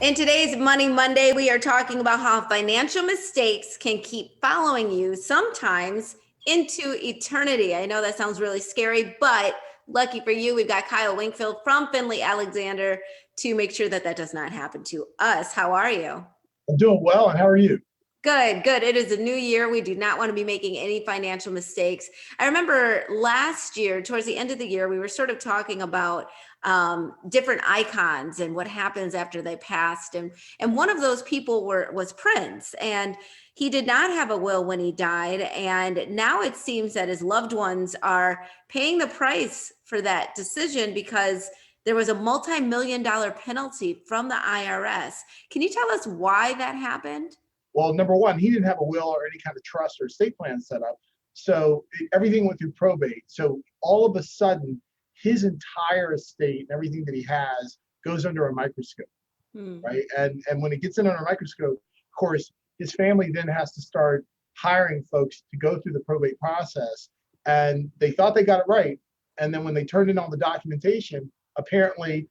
In today's Money Monday, we are talking about how financial mistakes can keep following you, sometimes into eternity. I know that sounds really scary, but lucky for you, we've got Kyle Winkfield from Finley, Alexander, to make sure that that does not happen to us. How are you? I'm doing well, and how are you? Good, good. It is a new year. We do not want to be making any financial mistakes. I remember last year, towards the end of the year, we were sort of talking about different icons and what happens after they passed. And one of those people was Prince. And he did not have a will when he died. And now it seems that his loved ones are paying the price for that decision because there was a multi-million-dollar penalty from the IRS. Can you tell us why that happened? Well, number one, he didn't have a will or any kind of trust or estate plan set up. So everything went through probate. So all of a sudden, his entire estate and everything that he has goes under a microscope, right? And when it gets in under a microscope, of course, his family then has to start hiring folks to go through the probate process. And they thought they got it right. And then when they turned in all the documentation, apparently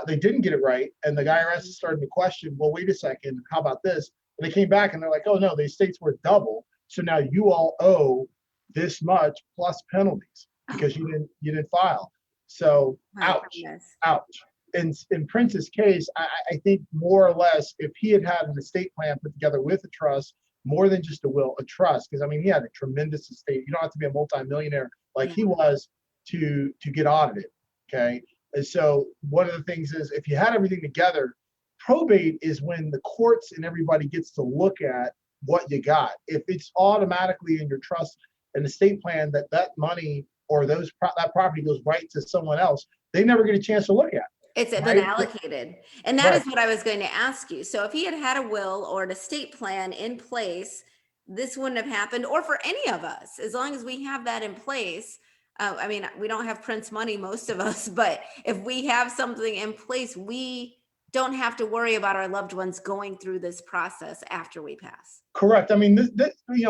they didn't get it right. And the IRS is starting to question, well, wait a second, how about this? And they came back and they're like, oh no, the estate's worth double. So now you all owe this much plus penalties because you didn't file. So ouch, ouch. In Prince's case, I think more or less, if he had had an estate plan put together with a trust, more than just a will, a trust, because I mean, he had a tremendous estate. You don't have to be a multimillionaire like he was to get audited. Okay. And so one of the things is if you had everything together, probate is when the courts and everybody gets to look at what you got. If it's automatically in your trust and estate plan that money or that property goes right to someone else, they never get a chance to look at it. It's been allocated. And that is what I was going to ask you. So if he had had a will or an estate plan in place, this wouldn't have happened, or for any of us, as long as we have that in place. I mean, we don't have Prince money, most of us, but if we have something in place, we don't have to worry about our loved ones going through this process after we pass. Correct. I mean, this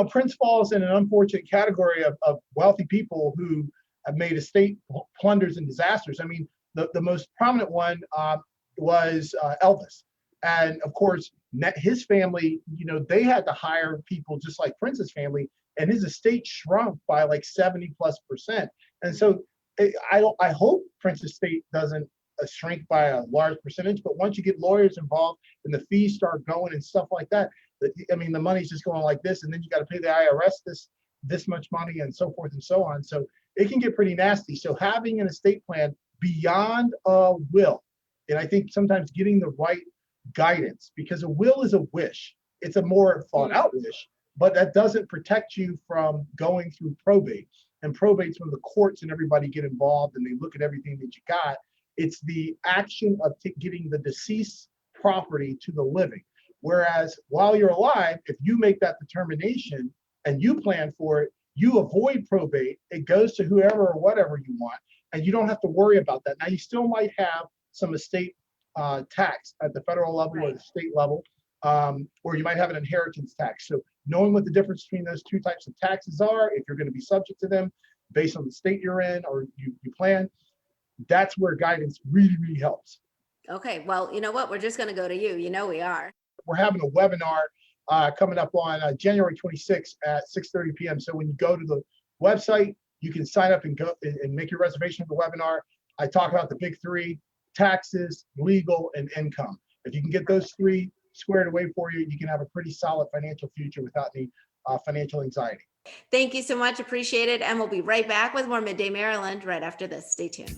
Prince falls in an unfortunate category of wealthy people who have made estate plunders and disasters. I mean, the most prominent one was Elvis. And of course, his family, they had to hire people just like Prince's family, and his estate shrunk by like 70+%. And so I hope Prince's estate doesn't shrink by a large percentage, but once you get lawyers involved and the fees start going and stuff like that, I mean, the money's just going like this, and then you got to pay the IRS this much money and so forth and so on. So it can get pretty nasty. So having an estate plan beyond a will, and I think sometimes getting the right guidance, because a will is a wish. It's a more thought out wish, but that doesn't protect you from going through probate. And probate's when the courts and everybody get involved and they look at everything that you got. It's the action of getting the deceased property to the living. Whereas while you're alive, if you make that determination and you plan for it, you avoid probate. It goes to whoever or whatever you want, and you don't have to worry about that. Now, you still might have some estate tax at the federal level or the state level, or you might have an inheritance tax. So knowing what the difference between those two types of taxes are, if you're going to be subject to them based on the state you're in or you plan, that's where guidance really, really helps. Okay, well, you know what? We're just going to go to you. We are. We're having a webinar coming up on January 26th at 6:30 p.m. So when you go to the website, you can sign up and go and make your reservation for the webinar. I talk about the big three: taxes, legal, and income. If you can get those three squared away for you, you can have a pretty solid financial future without any financial anxiety. Thank you so much. Appreciate it. And we'll be right back with more Midday Maryland right after this. Stay tuned.